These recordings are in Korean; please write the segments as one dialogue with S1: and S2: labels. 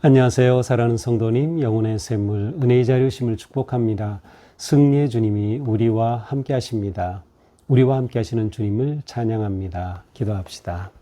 S1: 안녕하세요. 사랑하는 성도님, 영혼의 샘물, 은혜의 자리심을 축복합니다. 승리의 주님이 우리와 함께 하십니다. 우리와 함께 하시는 주님을 찬양합니다. 기도합시다.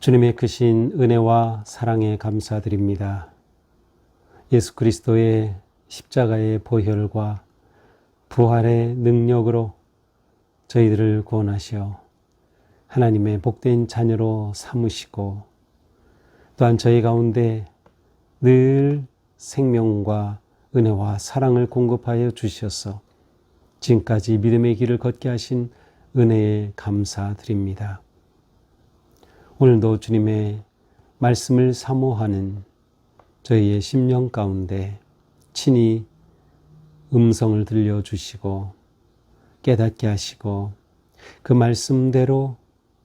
S1: 주님의 크신 은혜와 사랑에 감사드립니다. 예수 그리스도의 십자가의 보혈과 부활의 능력으로 저희들을 구원하시어 하나님의 복된 자녀로 삼으시고 또한 저희 가운데 늘 생명과 은혜와 사랑을 공급하여 주셔서 지금까지 믿음의 길을 걷게 하신 은혜에 감사드립니다. 오늘도 주님의 말씀을 사모하는 저희의 심령 가운데 친히 음성을 들려주시고 깨닫게 하시고 그 말씀대로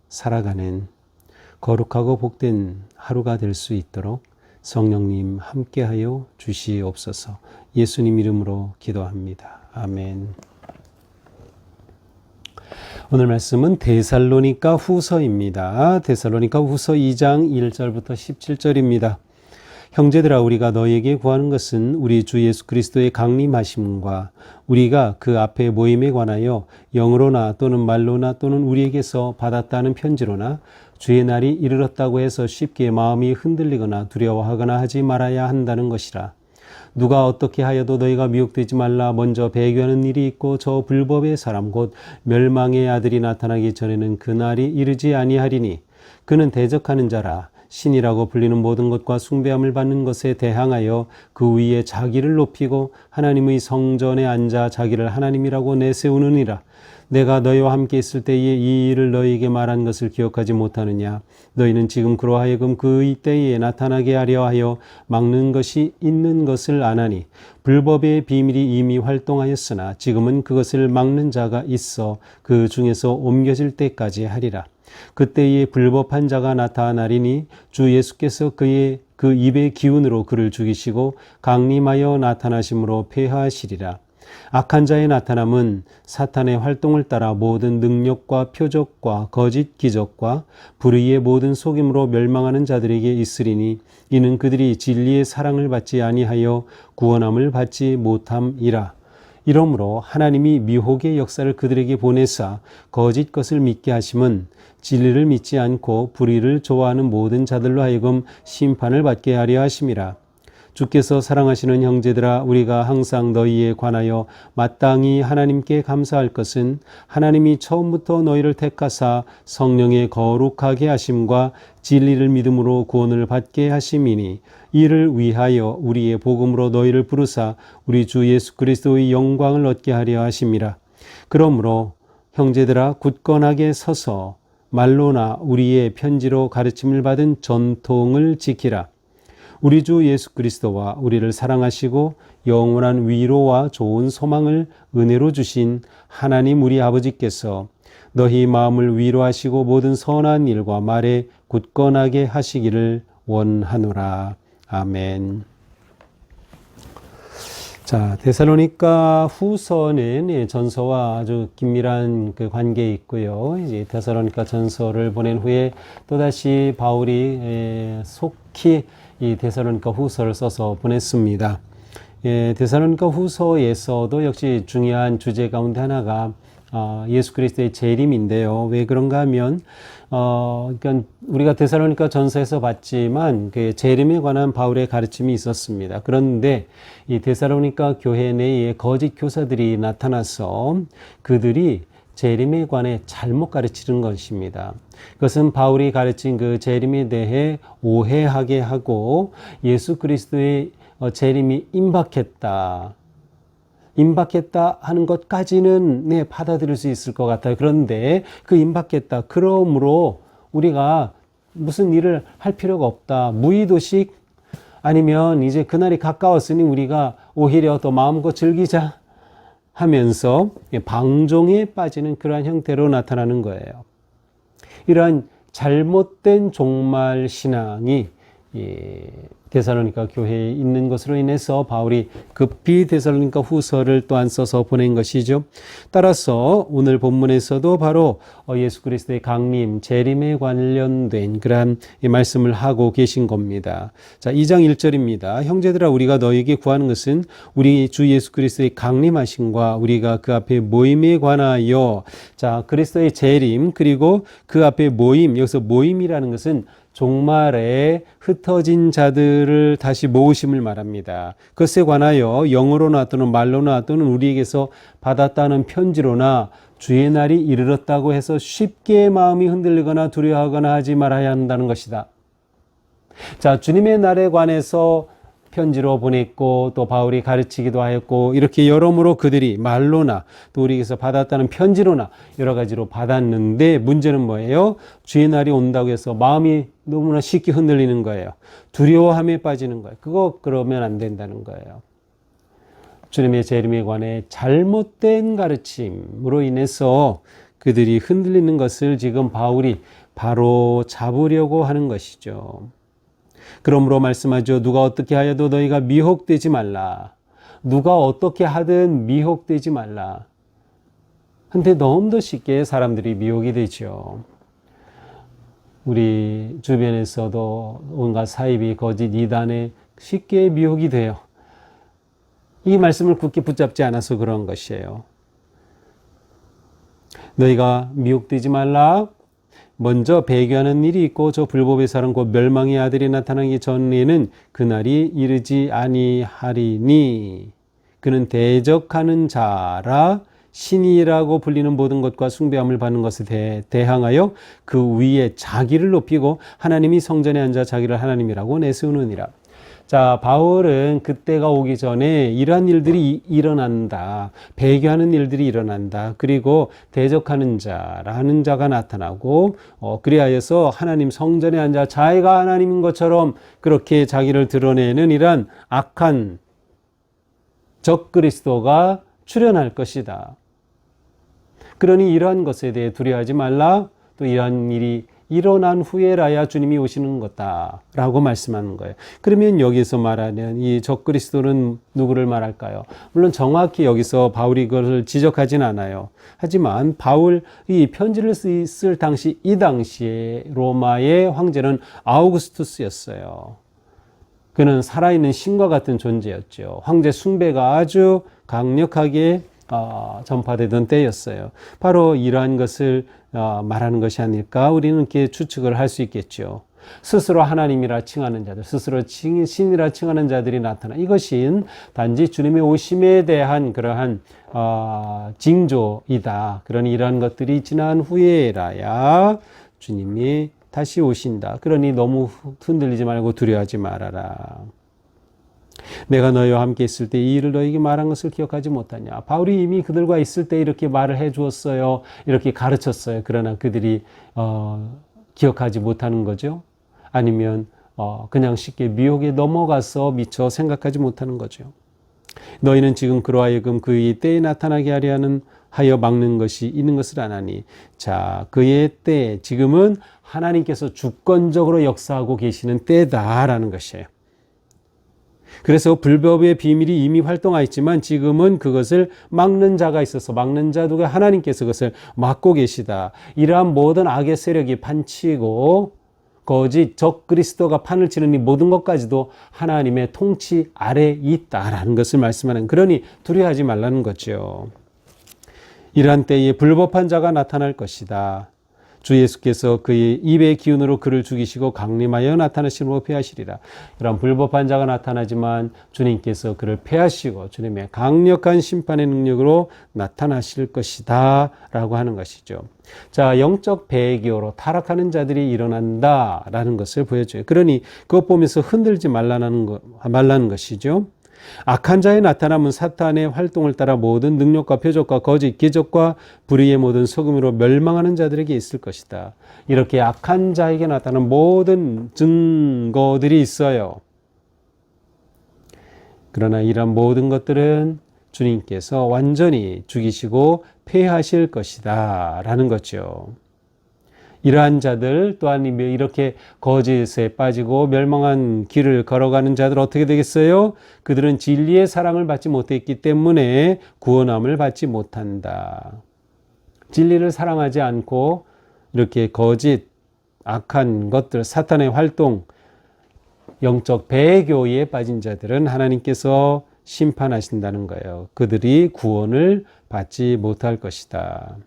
S1: 살아가는 거룩하고 복된 하루가 될 수 있도록 성령님 함께하여 주시옵소서. 예수님 이름으로 기도합니다. 아멘. 오늘 말씀은 데살로니가 후서입니다. 데살로니가 후서 2장 1절부터 17절입니다. 형제들아, 우리가 너희에게 구하는 것은 우리 주 예수 그리스도의 강림하심과 우리가 그 앞에 모임에 관하여 영으로나 또는 말로나 또는 우리에게서 받았다는 편지로나 주의 날이 이르렀다고 해서 쉽게 마음이 흔들리거나 두려워하거나 하지 말아야 한다는 것이라. 누가 어떻게 하여도 너희가 미혹되지 말라. 먼저 배교하는 일이 있고 저 불법의 사람 곧 멸망의 아들이 나타나기 전에는 그 날이 이르지 아니하리니 그는 대적하는 자라. 신이라고 불리는 모든 것과 숭배함을 받는 것에 대항하여 그 위에 자기를 높이고 하나님의 성전에 앉아 자기를 하나님이라고 내세우느니라. 내가 너희와 함께 있을 때에 이 일을 너희에게 말한 것을 기억하지 못하느냐. 너희는 지금 그러하여금 그 때에 나타나게 하려 하여 막는 것이 있는 것을 아나니 불법의 비밀이 이미 활동하였으나 지금은 그것을 막는 자가 있어 그 중에서 옮겨질 때까지 하리라. 그때에 불법한 자가 나타나리니 주 예수께서 그 입의 기운으로 그를 죽이시고 강림하여 나타나심으로 폐하시리라. 악한 자의 나타남은 사탄의 활동을 따라 모든 능력과 표적과 거짓 기적과 불의의 모든 속임으로 멸망하는 자들에게 있으리니 이는 그들이 진리의 사랑을 받지 아니하여 구원함을 받지 못함이라. 이러므로 하나님이 미혹의 역사를 그들에게 보내사 거짓 것을 믿게 하심은 진리를 믿지 않고 불의를 좋아하는 모든 자들로 하여금 심판을 받게 하려 하심이라. 주께서 사랑하시는 형제들아, 우리가 항상 너희에 관하여 마땅히 하나님께 감사할 것은 하나님이 처음부터 너희를 택하사 성령의 거룩하게 하심과 진리를 믿음으로 구원을 받게 하심이니 이를 위하여 우리의 복음으로 너희를 부르사 우리 주 예수 그리스도의 영광을 얻게 하려 하심이라. 그러므로 형제들아, 굳건하게 서서 말로나 우리의 편지로 가르침을 받은 전통을 지키라. 우리 주 예수 그리스도와 우리를 사랑하시고 영원한 위로와 좋은 소망을 은혜로 주신 하나님 우리 아버지께서 너희 마음을 위로하시고 모든 선한 일과 말에 굳건하게 하시기를 원하노라. 아멘. 자, 데살로니가 후서는 전서와 아주 긴밀한 그 관계에 있고요. 이제 데살로니가 전서를 보낸 후에 또다시 바울이 속히 이 데살로니가 후서를 써서 보냈습니다. 데살로니가 후서에서도 역시 중요한 주제 가운데 하나가 예수 그리스도의 재림인데요. 왜 그런가 하면 그러니까 우리가 데살로니가 전서에서 봤지만 그 재림에 관한 바울의 가르침이 있었습니다. 그런데 이 데살로니가 교회 내에 거짓 교사들이 나타나서 그들이 재림에 관해 잘못 가르치는 것입니다. 그것은 바울이 가르친 그 재림에 대해 오해하게 하고 예수 그리스도의 재림이 임박했다 하는 것까지는 받아들일 수 있을 것 같아요. 그런데 그 임박했다, 그러므로 우리가 무슨 일을 할 필요가 없다, 무의도식 아니면 이제 그날이 가까웠으니 우리가 오히려 더 마음껏 즐기자 하면서 방종에 빠지는 그러한 형태로 나타나는 거예요. 이러한 잘못된 종말 신앙이 데살로니가 교회에 있는 것으로 인해서 바울이 급히 데살로니가 후서를 또한 써서 보낸 것이죠. 따라서 오늘 본문에서도 바로 예수 그리스도의 강림, 재림에 관련된 그러한 말씀을 하고 계신 겁니다. 자, 2장 1절입니다. 형제들아 우리가 너에게 구하는 것은 우리 주 예수 그리스도의 강림하심과 우리가 그 앞에 모임에 관하여, 자, 그리스도의 재림 그리고 그 앞에 모임, 여기서 모임이라는 것은 종말에 흩어진 자들을 다시 모으심을 말합니다. 그것에 관하여 영어로나 또는 말로나 또는 우리에게서 받았다는 편지로나 주의 날이 이르렀다고 해서 쉽게 마음이 흔들리거나 두려워하거나 하지 말아야 한다는 것이다. 자, 주님의 날에 관해서 편지로 보냈고 또 바울이 가르치기도 하였고 이렇게 여러모로 그들이 말로나 또 우리에게서 받았다는 편지로나 여러 가지로 받았는데 문제는 뭐예요? 주의 날이 온다고 해서 마음이 너무나 쉽게 흔들리는 거예요. 두려워함에 빠지는 거예요. 그러면 안 된다는 거예요. 주님의 재림에 관해 잘못된 가르침으로 인해서 그들이 흔들리는 것을 지금 바울이 바로 잡으려고 하는 것이죠. 그러므로 말씀하죠. 누가 어떻게 하여도 너희가 미혹되지 말라. 누가 어떻게 하든 미혹되지 말라. 근데 너무도 쉽게 사람들이 미혹이 되죠. 우리 주변에서도 온갖 사이비, 거짓, 이단에 쉽게 미혹이 돼요. 이 말씀을 굳게 붙잡지 않아서 그런 것이에요. 너희가 미혹되지 말라. 먼저 배교하는 일이 있고 저 불법의 사람 곧 멸망의 아들이 나타나기 전에는 그날이 이르지 아니하리니 그는 대적하는 자라 신이라고 불리는 모든 것과 숭배함을 받는 것에 대항하여 그 위에 자기를 높이고 하나님이 성전에 앉아 자기를 하나님이라고 내세우느니라. 자, 바울은 그때가 오기 전에 이러한 일들이 일어난다. 배교하는 일들이 일어난다. 그리고 대적하는 자라는 자가 나타나고 그리하여서 하나님 성전에 앉아 자기가 하나님인 것처럼 그렇게 자기를 드러내는 이러한 악한 적 그리스도가 출현할 것이다. 그러니 이러한 것에 대해 두려워하지 말라. 또 이러한 일이 일어난 후에라야 주님이 오시는 거다 라고 말씀하는 거예요. 그러면 여기서 말하는 이 적그리스도는 누구를 말할까요? 물론 정확히 여기서 바울이 그것을 지적하진 않아요. 하지만 바울이 편지를 쓸 당시 이 당시에 로마의 황제는 아우구스투스였어요. 그는 살아있는 신과 같은 존재였죠. 황제 숭배가 아주 강력하게 전파되던 때였어요. 바로 이러한 것을 말하는 것이 아닐까 우리는 이렇게 추측을 할 수 있겠죠. 스스로 하나님이라 칭하는 자들, 스스로 신이라 칭하는 자들이 나타나 이것이 단지 주님의 오심에 대한 그러한 징조이다. 그러니 이러한 것들이 지난 후에라야 주님이 다시 오신다. 그러니 너무 흔들리지 말고 두려워하지 말아라. 내가 너희와 함께 있을 때 이 일을 너희에게 말한 것을 기억하지 못하냐. 바울이 이미 그들과 있을 때 이렇게 말을 해 주었어요. 이렇게 가르쳤어요. 그러나 그들이 기억하지 못하는 거죠. 아니면 그냥 쉽게 미혹에 넘어가서 미처 생각하지 못하는 거죠. 너희는 지금 그로 하여금 그의 때에 나타나게 하여 막는 것이 있는 것을 아나니. 자, 그의 때, 지금은 하나님께서 주권적으로 역사하고 계시는 때다라는 것이에요. 그래서 불법의 비밀이 이미 활동하였지만 지금은 그것을 막는 자가 있어서 막는 자 누가 하나님께서 그것을 막고 계시다. 이러한 모든 악의 세력이 판치고 거짓 적 그리스도가 판을 치는 이 모든 것까지도 하나님의 통치 아래에 있다라는 것을 말씀하는, 그러니 두려워하지 말라는 거죠. 이러한 때에 불법한 자가 나타날 것이다. 주 예수께서 그의 입의 기운으로 그를 죽이시고 강림하여 나타나심으로 패하시리라. 이런 불법한 자가 나타나지만 주님께서 그를 패하시고 주님의 강력한 심판의 능력으로 나타나실 것이다 라고 하는 것이죠. 자, 영적 배교로 타락하는 자들이 일어난다라는 것을 보여줘요. 그러니 그것 보면서 흔들지 말라는 것이죠. 악한 자의 나타남은 사탄의 활동을 따라 모든 능력과 표적과 거짓, 기적과 불의의 모든 속임으로 멸망하는 자들에게 있을 것이다. 이렇게 악한 자에게 나타나는 모든 증거들이 있어요. 그러나 이런 모든 것들은 주님께서 완전히 죽이시고 폐하실 것이다 라는 거죠. 이러한 자들 또한 이렇게 거짓에 빠지고 멸망한 길을 걸어가는 자들 어떻게 되겠어요? 그들은 진리의 사랑을 받지 못했기 때문에 구원함을 받지 못한다. 진리를 사랑하지 않고 이렇게 거짓, 악한 것들, 사탄의 활동, 영적 배교에 빠진 자들은 하나님께서 심판하신다는 거예요. 그들이 구원을 받지 못할 것이다.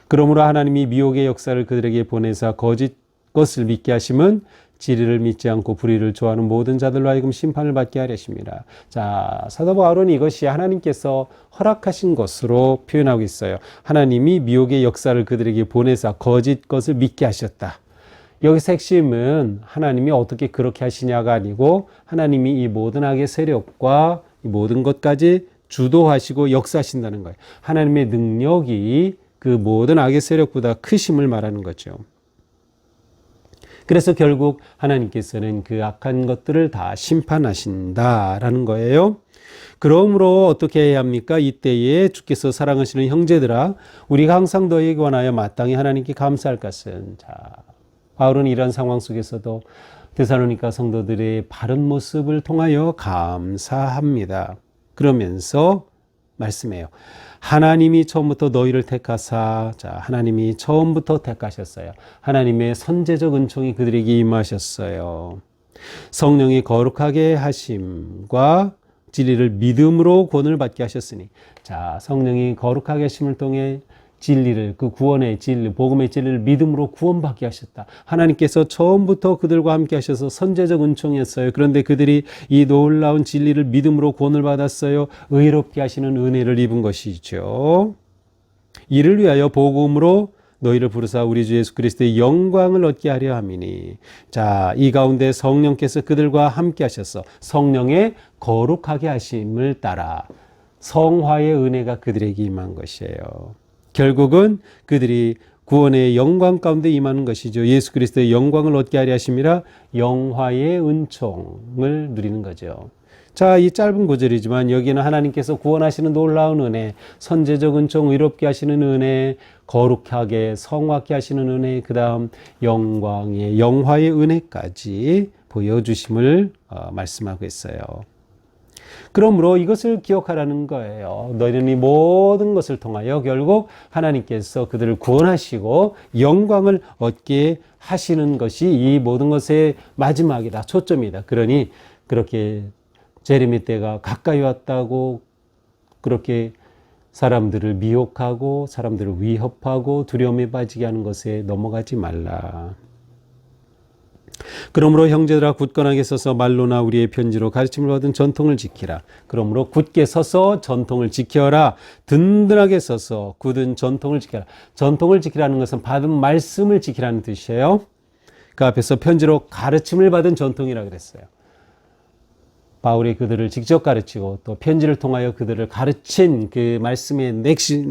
S1: 그러므로 하나님이 미혹의 역사를 그들에게 보내사 거짓 것을 믿게 하심은 진리를 믿지 않고 불의를 좋아하는 모든 자들로 하여금 심판을 받게 하려 하십니다. 자, 사도 바울은 이것이 하나님께서 허락하신 것으로 표현하고 있어요. 하나님이 미혹의 역사를 그들에게 보내사 거짓 것을 믿게 하셨다. 여기서 핵심은 하나님이 어떻게 그렇게 하시냐가 아니고 하나님이 이 모든 악의 세력과 이 모든 것까지 주도하시고 역사하신다는 거예요. 하나님의 능력이 그 모든 악의 세력보다 크심을 말하는 거죠. 그래서 결국 하나님께서는 그 악한 것들을 다 심판하신다라는 거예요. 그러므로 어떻게 해야 합니까? 이때에 주께서 사랑하시는 형제들아, 우리가 항상 너희에게 원하여 마땅히 하나님께 감사할 것은, 자, 바울은 이런 상황 속에서도 데살로니가 성도들의 바른 모습을 통하여 감사합니다. 그러면서 말씀해요. 하나님이 처음부터 너희를 택하사, 자, 하나님이 처음부터 택하셨어요. 하나님의 선제적 은총이 그들에게 임하셨어요. 성령이 거룩하게 하심과 진리를 믿음으로 구원을 받게 하셨으니, 자, 성령이 거룩하게 하심을 통해 진리를, 그 구원의 진리, 복음의 진리를 믿음으로 구원받게 하셨다. 하나님께서 처음부터 그들과 함께 하셔서 선제적 은총이었어요. 그런데 그들이 이 놀라운 진리를 믿음으로 구원을 받았어요. 의롭게 하시는 은혜를 입은 것이죠. 이를 위하여 복음으로 너희를 부르사 우리 주 예수 그리스도의 영광을 얻게 하려 함이니, 자, 이 가운데 성령께서 그들과 함께 하셔서 성령의 거룩하게 하심을 따라 성화의 은혜가 그들에게 임한 것이에요. 결국은 그들이 구원의 영광 가운데 임하는 것이죠. 예수 그리스도의 영광을 얻게 하려 하심이라 영화의 은총을 누리는 거죠. 자, 이 짧은 구절이지만 여기는 하나님께서 구원하시는 놀라운 은혜, 선제적 은총, 의롭게 하시는 은혜, 거룩하게 성화케 하시는 은혜, 그 다음 영광의 영화의 은혜까지 보여주심을 말씀하고 있어요. 그러므로 이것을 기억하라는 거예요. 너희는 이 모든 것을 통하여 결국 하나님께서 그들을 구원하시고 영광을 얻게 하시는 것이 이 모든 것의 마지막이다, 초점이다. 그러니 그렇게 재림의 때가 가까이 왔다고 그렇게 사람들을 미혹하고 사람들을 위협하고 두려움에 빠지게 하는 것에 넘어가지 말라. 그러므로 형제들아 굳건하게 서서 말로나 우리의 편지로 가르침을 받은 전통을 지키라. 그러므로 굳게 서서 전통을 지켜라. 든든하게 서서 굳은 전통을 지켜라. 전통을 지키라는 것은 받은 말씀을 지키라는 뜻이에요. 그 앞에서 편지로 가르침을 받은 전통이라고 그랬어요. 바울이 그들을 직접 가르치고 또 편지를 통하여 그들을 가르친 그 말씀의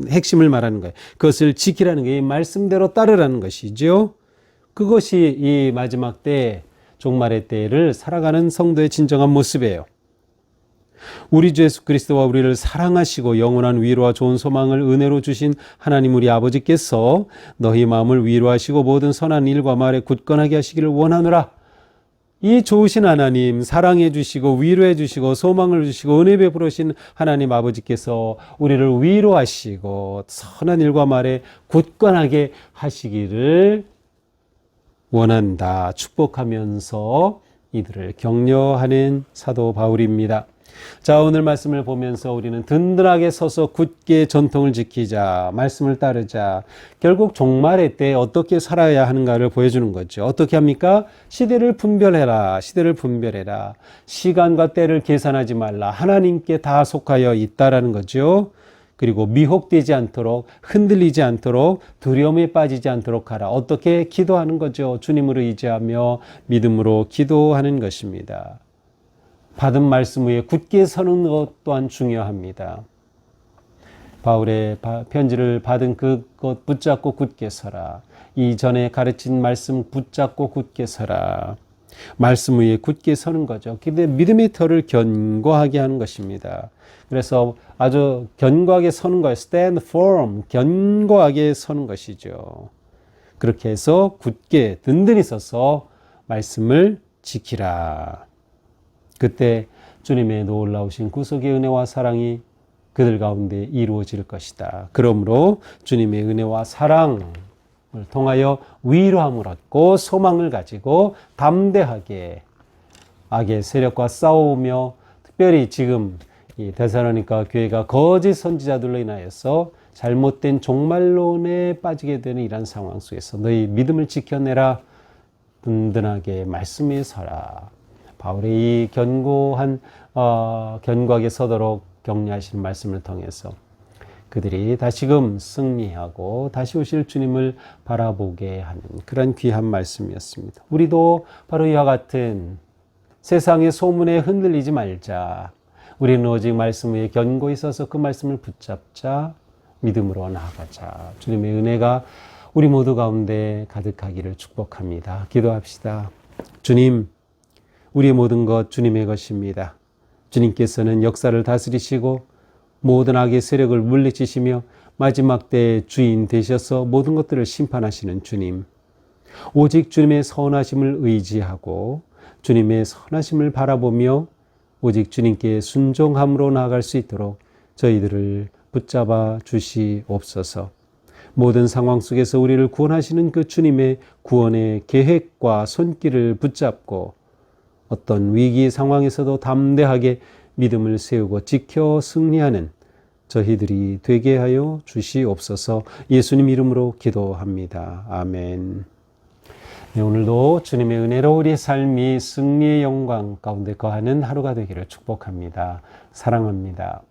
S1: 핵심을 말하는 거예요. 그것을 지키라는 게 이 말씀대로 따르라는 것이죠. 그것이 이 마지막 때, 종말의 때를 살아가는 성도의 진정한 모습이에요. 우리 주 예수 그리스도와 우리를 사랑하시고 영원한 위로와 좋은 소망을 은혜로 주신 하나님 우리 아버지께서 너희 마음을 위로하시고 모든 선한 일과 말에 굳건하게 하시기를 원하노라. 이 좋으신 하나님, 사랑해 주시고 위로해 주시고 소망을 주시고 은혜 베풀으신 하나님 아버지께서 우리를 위로하시고 선한 일과 말에 굳건하게 하시기를 원한다. 축복하면서 이들을 격려하는 사도 바울입니다. 자, 오늘 말씀을 보면서 우리는 든든하게 서서 굳게 전통을 지키자, 말씀을 따르자. 결국 종말의 때 어떻게 살아야 하는가를 보여주는 거죠. 어떻게 합니까? 시대를 분별해라. 시대를 분별해라. 시간과 때를 계산하지 말라. 하나님께 다 속하여 있다라는 거죠. 그리고 미혹되지 않도록, 흔들리지 않도록, 두려움에 빠지지 않도록 하라. 어떻게 기도하는 거죠? 주님을 의지하며 믿음으로 기도하는 것입니다. 받은 말씀 위에 굳게 서는 것 또한 중요합니다. 바울의 편지를 받은 그것 붙잡고 굳게 서라. 이전에 가르친 말씀 붙잡고 굳게 서라. 말씀 위에 굳게 서는 거죠. 근데 믿음의 터를 견고하게 하는 것입니다. 그래서 아주 견고하게 서는 거예요. Stand firm, 견고하게 서는 것이죠. 그렇게 해서 굳게 든든히 서서 말씀을 지키라. 그때 주님의 놀라우신 구속의 은혜와 사랑이 그들 가운데 이루어질 것이다. 그러므로 주님의 은혜와 사랑을 통하여 위로함을 얻고 소망을 가지고 담대하게 악의 세력과 싸우며, 특별히 지금 이 데살로니가 교회가 거짓 선지자들로 인하여서 잘못된 종말론에 빠지게 되는 이런 상황 속에서 너희 믿음을 지켜내라. 든든하게 말씀에 서라. 바울의 이 견고하게 서도록 격려하시는 말씀을 통해서 그들이 다시금 승리하고 다시 오실 주님을 바라보게 하는 그런 귀한 말씀이었습니다. 우리도 바로 이와 같은 세상의 소문에 흔들리지 말자. 우리는 오직 말씀 위에 견고히 서서 그 말씀을 붙잡자. 믿음으로 나아가자. 주님의 은혜가 우리 모두 가운데 가득하기를 축복합니다. 기도합시다. 주님, 우리의 모든 것 주님의 것입니다. 주님께서는 역사를 다스리시고 모든 악의 세력을 물리치시며 마지막 때의 주인 되셔서 모든 것들을 심판하시는 주님. 오직 주님의 선하심을 의지하고 주님의 선하심을 바라보며 오직 주님께 순종함으로 나아갈 수 있도록 저희들을 붙잡아 주시옵소서. 모든 상황 속에서 우리를 구원하시는 그 주님의 구원의 계획과 손길을 붙잡고 어떤 위기 상황에서도 담대하게 믿음을 세우고 지켜 승리하는 저희들이 되게 하여 주시옵소서. 예수님 이름으로 기도합니다. 아멘. 네, 오늘도 주님의 은혜로 우리의 삶이 승리의 영광 가운데 거하는 하루가 되기를 축복합니다. 사랑합니다.